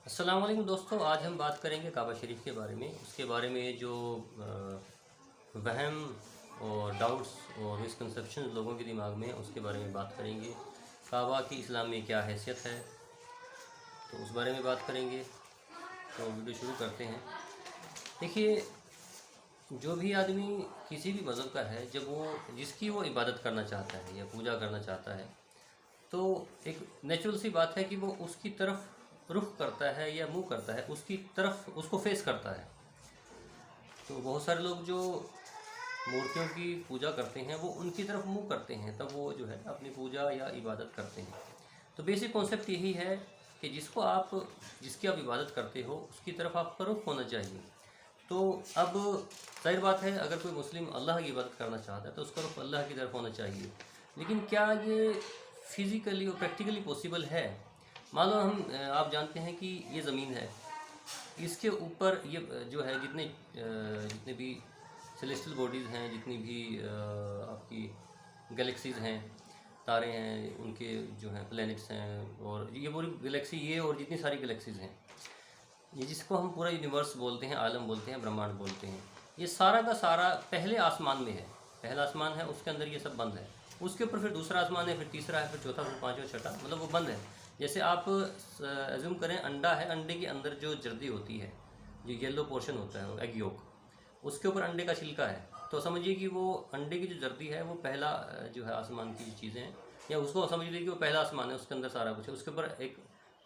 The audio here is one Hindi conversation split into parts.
अस्सलाम वालेकुम दोस्तों, आज हम बात करेंगे काबा शरीफ के बारे में। उसके बारे में जो वहम और डाउट्स और मिसकंसेप्शन लोगों के दिमाग में है उसके बारे में बात करेंगे। काबा की इस्लाम में क्या हैसियत है, तो उस बारे में बात करेंगे। तो वीडियो शुरू करते हैं। देखिए, जो भी आदमी किसी भी मज़हब का है, जब वो जिसकी वो इबादत करना चाहता है या पूजा करना चाहता है, तो एक नेचुरल सी बात है कि वो उसकी तरफ रुख करता है या मुंह करता है, उसकी तरफ उसको फेस करता है। तो बहुत सारे लोग जो मूर्तियों की पूजा करते हैं वो उनकी तरफ मुंह करते हैं, तब वो जो है अपनी पूजा या इबादत करते हैं। तो बेसिक कॉन्सेप्ट यही है कि जिसकी आप इबादत करते हो उसकी तरफ आपका रुख होना चाहिए। तो अब जाहिर बात है, अगर कोई मुस्लिम अल्लाह की इबादत करना चाहता है तो उसका रुख अल्लाह की तरफ होना चाहिए। लेकिन क्या ये फिज़िकली और प्रैक्टिकली पॉसिबल है? मान लो आप जानते हैं कि ये ज़मीन है, इसके ऊपर ये जो है जितने भी सेलेस्टियल बॉडीज़ हैं, जितनी भी आपकी गैलेक्सीज़ हैं, तारे हैं, उनके जो हैं प्लैनेट्स हैं, और ये पूरी गैलेक्सी, ये और जितनी सारी गैलेक्सीज़ हैं, ये जिसको हम पूरा यूनिवर्स बोलते हैं, आलम बोलते हैं, ब्रह्मांड बोलते हैं, ये सारा का सारा पहले आसमान में है। पहला आसमान है, उसके अंदर ये सब बंद है। उसके ऊपर फिर दूसरा आसमान है, फिर तीसरा है, फिर चौथा, फिर पाँचवा, छठा, मतलब वो बंद है। जैसे आप एज्यूम करें, अंडा है, अंडे के अंदर जो जर्दी होती है, जो येलो पोर्शन होता है, वो एग योक, उसके ऊपर अंडे का छिलका है। तो समझिए कि वो अंडे की जो जर्दी है वो पहला जो है आसमान की चीज़ें हैं, या उसको समझ लीजिए कि वो पहला आसमान है, उसके अंदर सारा कुछ है। उसके ऊपर एक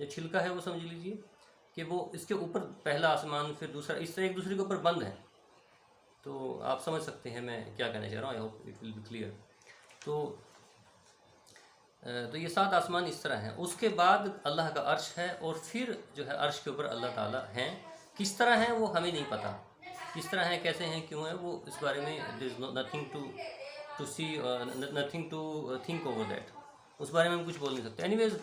जो छिलका है वो समझ लीजिए कि वो इसके ऊपर पहला आसमान, फिर दूसरा, इस तरह एक दूसरे के ऊपर बंद है। तो आप समझ सकते हैं मैं क्या कहना चाह रहा हूँ। I hope it will be clear. तो तो ये 7 आसमान इस तरह हैं। उसके बाद अल्लाह का अर्श है, और फिर जो है अर्श के ऊपर अल्लाह ताला हैं। किस तरह हैं वो हमें नहीं पता, किस तरह हैं, कैसे हैं, क्यों हैं, वो इस बारे में there is nothing to see, nothing to think over that. उस बारे में हम कुछ बोल नहीं सकते। एनीवेज,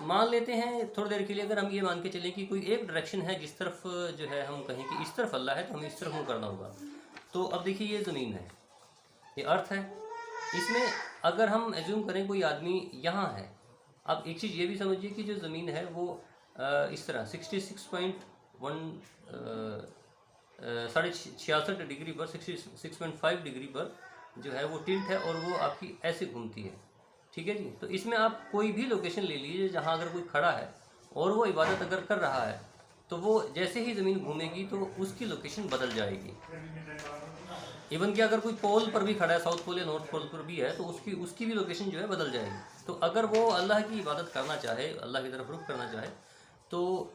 मान लेते हैं थोड़ी देर के लिए, अगर हम ये मान के चलें कि कोई एक डायरेक्शन है जिस तरफ जो है हम कहें कि इस तरफ अल्लाह है, तो हमें इस तरफ मुँह करना होगा। तो अब देखिए, ये ज़मीन है, ये अर्थ है। इसमें अगर हम एज्यूम करें कोई आदमी यहाँ है, अब एक चीज़ ये भी समझिए कि जो ज़मीन है वो इस तरह 66.1 66 पर, 66.5 डिग्री पर जो है वो टिल्ट है, और वो आपकी ऐसे घूमती है। ठीक है जी। तो इसमें आप कोई भी लोकेशन ले लीजिए जहाँ अगर कोई खड़ा है और वो इबादत अगर कर रहा है, तो वो जैसे ही ज़मीन घूमेगी तो उसकी लोकेशन बदल जाएगी। इवन कि अगर कोई पोल पर भी खड़ा है, साउथ पोल या नॉर्थ पोल पर भी है, तो उसकी उसकी भी लोकेशन जो है बदल जाएगी। तो अगर वो अल्लाह की इबादत करना चाहे, अल्लाह की तरफ रुख करना चाहे, तो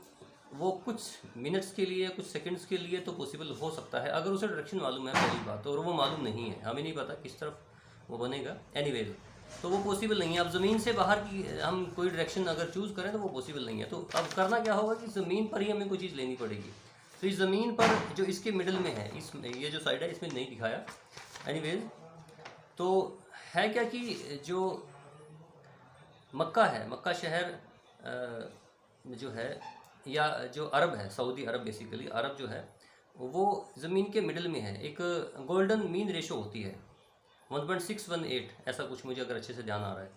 वो कुछ मिनट्स के लिए, कुछ सेकंड्स के लिए तो पॉसिबल हो सकता है, अगर उसे डायरेक्शन मालूम है, पहली बात। और वो मालूम नहीं है, हमें नहीं पता किस तरफ वो बनेगा। एनीवेज, तो वो पॉसिबल नहीं है। अब ज़मीन से बाहर की हम कोई डायरेक्शन अगर चूज़ करें तो वो पॉसिबल नहीं है। तो अब करना क्या होगा कि ज़मीन पर ही हमें कोई चीज़ लेनी पड़ेगी। तो इस ज़मीन पर जो इसके मिडल में है, इस ये जो साइड है, इसमें नहीं दिखाया। एनीवेज, तो है क्या कि जो मक्का है, मक्का शहर जो है, या जो अरब है, सऊदी अरब, बेसिकली अरब जो है वो ज़मीन के मिडल में है। एक गोल्डन मीन रेशो होती है 1.618, ऐसा कुछ, मुझे अगर अच्छे से ध्यान आ रहा है।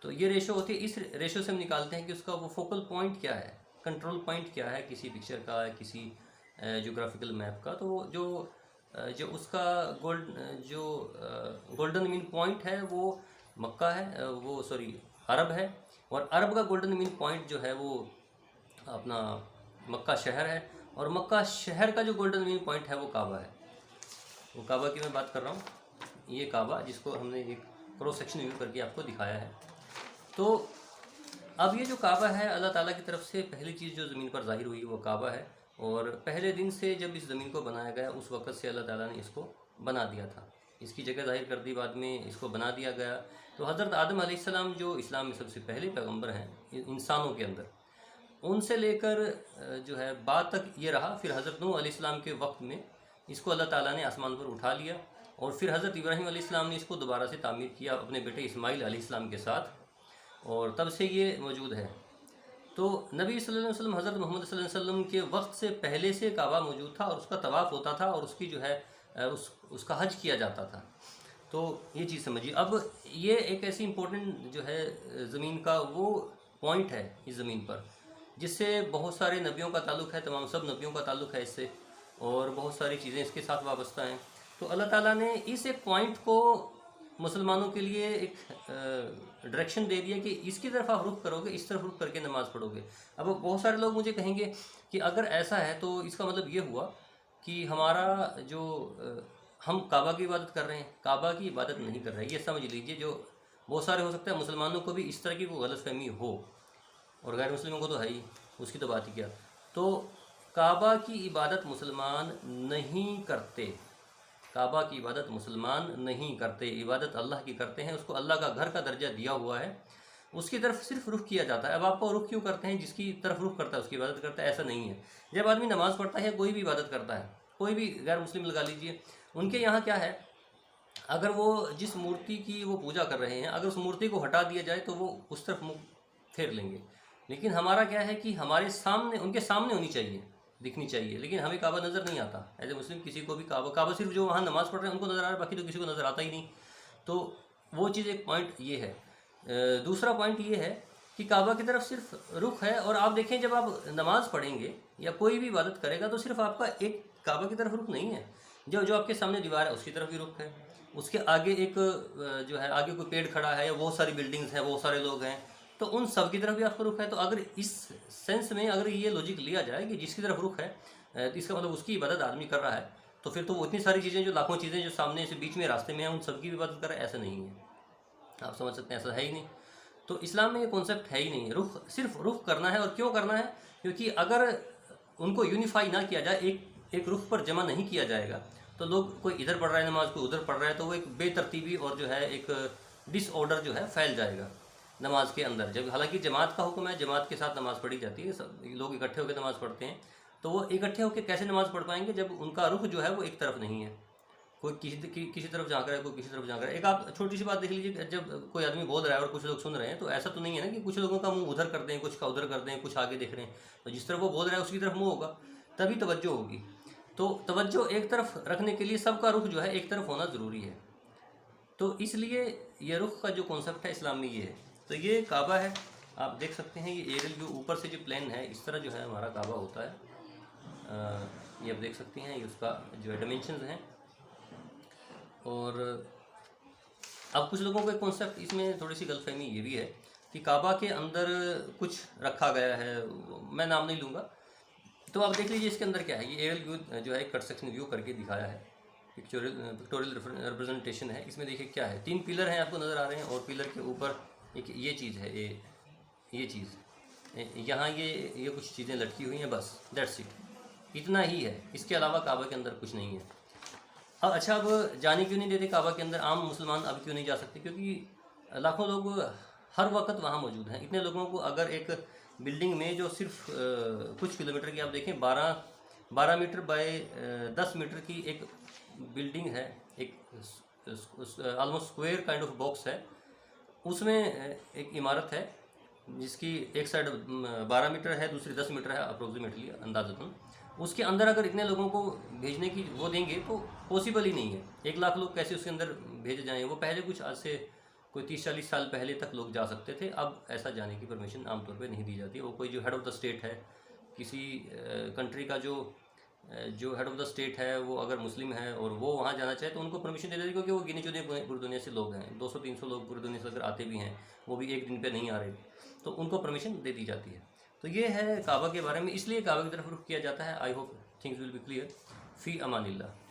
तो ये रेशो होती है। इस रेशो से हम निकालते हैं कि उसका वो फोकल पॉइंट क्या है, कंट्रोल पॉइंट क्या है किसी पिक्चर का, किसी जोग्राफिकल मैप का। तो जो उसका जो गोल्डन मीन पॉइंट है वो मक्का है, वो सॉरी अरब है। और अरब का गोल्डन मीन पॉइंट जो है वो अपना मक्का शहर है। और मक्का शहर का जो गोल्डन मीन पॉइंट है वो काबा है। वो काबा की मैं बात कर रहा हूँ। ये काबा, जिसको हमने एक क्रॉस सेक्शन व्यू करके आपको दिखाया है। तो अब ये जो काबा है, अल्लाह ताला की तरफ से पहली चीज़ जो ज़मीन पर ज़ाहिर हुई वो काबा है। और पहले दिन से जब इस ज़मीन को बनाया गया, उस वक़्त से अल्लाह ताला ने इसको बना दिया था, इसकी जगह ज़ाहिर कर दी, बाद में इसको बना दिया गया। तो हज़रत आदम अलैहिस्सलाम जो इस्लाम में सबसे पहले पैगंबर हैं इंसानों के अंदर, उनसे लेकर जो है बाद तक ये रहा। फिर हज़रत नूह अलैहिस्सलाम के वक्त में इसको अल्लाह ताला ने आसमान पर उठा लिया, और फिर हज़रत इब्राहीम अलैहिस्सलाम ने इसको दोबारा से तामीर किया अपने बेटे इस्माइल अलैहिस्सलाम के साथ, और तब से ये मौजूद है। तो नबी सल्लल्लाहु अलैहि वसल्लम, हज़रत मोहम्मद सल्लल्लाहु अलैहि वसल्लम के वक्त से पहले से काबा मौजूद था, और उसका तवाफ़ होता था, और उसकी जो है उसका हज किया जाता था। तो ये चीज़ समझिए। अब ये एक ऐसी इम्पोर्टेंट जो है ज़मीन का वो पॉइंट है इस ज़मीन पर जिससे बहुत सारे नबियों का ताल्लुक़ है, तमाम सब नबियों का ताल्लुक़ है इससे, और बहुत सारी चीज़ें इसके साथ वाबस्ता हैं। तो अल्लाह ताला ने इस एक पॉइंट को मुसलमानों के लिए एक डायरेक्शन दे दिया कि इसकी तरफ आप रुख करोगे, इस तरफ रुख करके नमाज़ पढ़ोगे। अब बहुत सारे लोग मुझे कहेंगे कि अगर ऐसा है तो इसका मतलब ये हुआ कि हमारा जो हम काबा की इबादत कर रहे हैं, काबा की इबादत नहीं कर रहे हैं, ये समझ लीजिए। जो बहुत सारे हो सकता है मुसलमानों को भी इस तरह की कोई गलतफहमी हो, और गैर मुस्लिमों को तो है ही, उसकी तो बात ही क्या। तो काबा की इबादत मुसलमान नहीं करते, काबा की इबादत मुसलमान नहीं करते, इबादत अल्लाह की करते हैं। उसको अल्लाह का घर का दर्जा दिया हुआ है, उसकी तरफ सिर्फ रुख किया जाता है। अब आपको रुख क्यों करते हैं? जिसकी तरफ रुख करता है उसकी इबादत करता है, ऐसा नहीं है। जब आदमी नमाज़ पढ़ता है, कोई भी इबादत करता है, कोई भी गैर मुस्लिम लगा लीजिए, उनके यहाँ क्या है, अगर वो जिस मूर्ति की वो पूजा कर रहे हैं, अगर उस मूर्ति को हटा दिया जाए तो वो उस तरफ मुँह फेर लेंगे। लेकिन हमारा क्या है कि हमारे सामने, उनके सामने होनी चाहिए, दिखनी चाहिए, लेकिन हमें काबा नज़र नहीं आता। एज ए मुस्लिम किसी को भी काबा सिर्फ जो वहाँ नमाज़ पढ़ रहे हैं उनको नज़र आ रहा है, बाकी तो किसी को नज़र आता ही नहीं। तो वो चीज़ एक पॉइंट ये है। दूसरा पॉइंट ये है कि काबा की तरफ सिर्फ रुख है। और आप देखें, जब आप नमाज़ पढ़ेंगे या कोई भी इबादत करेगा तो सिर्फ आपका एक काबा की तरफ रुख नहीं है, जो जो आपके सामने दीवार है उसकी तरफ भी रुख है, उसके आगे एक जो है, आगे कोई पेड़ खड़ा है या बहुत सारी बिल्डिंग्स हैं, बहुत सारे लोग हैं, तो उन सब की तरफ भी आपका रुख है। तो अगर इस सेंस में अगर ये लॉजिक लिया जाए कि जिसकी तरफ रुख है, तो इसका मतलब उसकी इबादत आदमी कर रहा है, तो फिर तो वो इतनी सारी चीज़ें, जो लाखों चीज़ें जो सामने से बीच में रास्ते में हैं, उन सब की भी इबादत कर रहा है, ऐसा नहीं है। आप समझ सकते हैं, ऐसा है ही नहीं। तो इस्लाम में ये कॉन्सेप्ट है ही नहीं। रुख, सिर्फ रुख करना है। और क्यों करना है? क्योंकि अगर उनको यूनिफाई ना किया जाए, एक रुख पर जमा नहीं किया जाएगा, तो लोग, कोई इधर पढ़ रहा है नमाज, कोई उधर पढ़ रहा है, तो वो एक बेतरतीबी और जो है एक डिसऑर्डर जो है फैल जाएगा नमाज के अंदर। जब हालांकि जमात का हुक्म है, जमात के साथ नमाज़ पढ़ी जाती है, सब लोग इकट्ठे होकर नमाज़ पढ़ते हैं, तो वो इकट्ठे होकर कैसे नमाज़ पढ़ पाएंगे जब उनका रुख जो है वो एक तरफ नहीं है, कोई किसी तरफ झांक रहा है, कोई किसी तरफ झांक रहा है। एक आप छोटी सी बात देख लीजिए, जब कोई आदमी बोल रहा है और कुछ लोग सुन रहे हैं, तो ऐसा तो नहीं है ना कि कुछ लोगों का मुंह उधर कर दें, कुछ का उधर कर दें, कुछ आगे देख रहे हैं, तो जिस तरफ वो बोल रहा है उसकी तरफ मुँह होगा, तभी तवज्जो होगी। तो तवज्जो एक तरफ रखने के लिए सबका रुख जो है एक तरफ होना ज़रूरी है। तो इसलिए ये रुख का जो कॉन्सेप्ट है इस्लाम में ये है। तो ये काबा है, आप देख सकते हैं, ये एरियल व्यू ऊपर से जो प्लेन है, इस तरह जो है हमारा काबा होता है। ये आप देख सकते हैं, ये उसका जो है डायमेंशंस हैं। और अब कुछ लोगों को एक कॉन्सेप्ट, इसमें थोड़ी सी गलतफहमी ये भी है कि काबा के अंदर कुछ रखा गया है, मैं नाम नहीं लूँगा। तो आप देख लीजिए इसके अंदर क्या है। ये एरियल व्यू जो है एक कट सेक्शन व्यू करके दिखाया है, पिक्टोरियल रिप्रेजेंटेशन है। इसमें देखिए क्या है, 3 पिलर हैं आपको नज़र आ रहे हैं, और पिलर के ऊपर एक ये चीज़ है, ये चीज़ यहाँ, ये कुछ चीज़ें लटकी हुई हैं, बस दैट्स इट, इतना ही है। इसके अलावा काबा के अंदर कुछ नहीं है। अब अच्छा, अब जाने क्यों नहीं देते काबा के अंदर? आम मुसलमान अब क्यों नहीं जा सकते? क्योंकि लाखों लोग हर वक्त वहाँ मौजूद हैं। इतने लोगों को अगर एक बिल्डिंग में, जो सिर्फ कुछ किलोमीटर की, आप देखें 12 मीटर बाय 10 मीटर की एक बिल्डिंग है, एक almost square kind of box है, उसमें एक इमारत है जिसकी एक साइड 12 मीटर है, दूसरी 10 मीटर है अप्रोक्सीमेटली, अंदाज़तन। उसके अंदर अगर इतने लोगों को भेजने की वो देंगे तो पॉसिबल ही नहीं है। 1 लाख लोग कैसे उसके अंदर भेजे जाएँ? वो पहले कुछ आज से कोई 30-40 साल पहले तक लोग जा सकते थे, अब ऐसा जाने की परमिशन आमतौर पे नहीं दी जाती। वो कोई जो हेड ऑफ़ द स्टेट है, किसी कंट्री का जो हेड ऑफ़ द स्टेट है, वो अगर मुस्लिम है और वो वहाँ जाना चाहे तो उनको परमिशन दे देती, क्योंकि वो गिने चुने पूरी दुनिया से लोग हैं। 200-300 लोग पूरी दुनिया से अगर आते भी हैं, वो भी एक दिन पे नहीं आ रहे, तो उनको परमिशन दे दी जाती है। तो ये है काबा के बारे में, इसलिए काबा की तरफ रुख किया जाता है। I hope things will be clear. फ़ी अमानिल्लाह।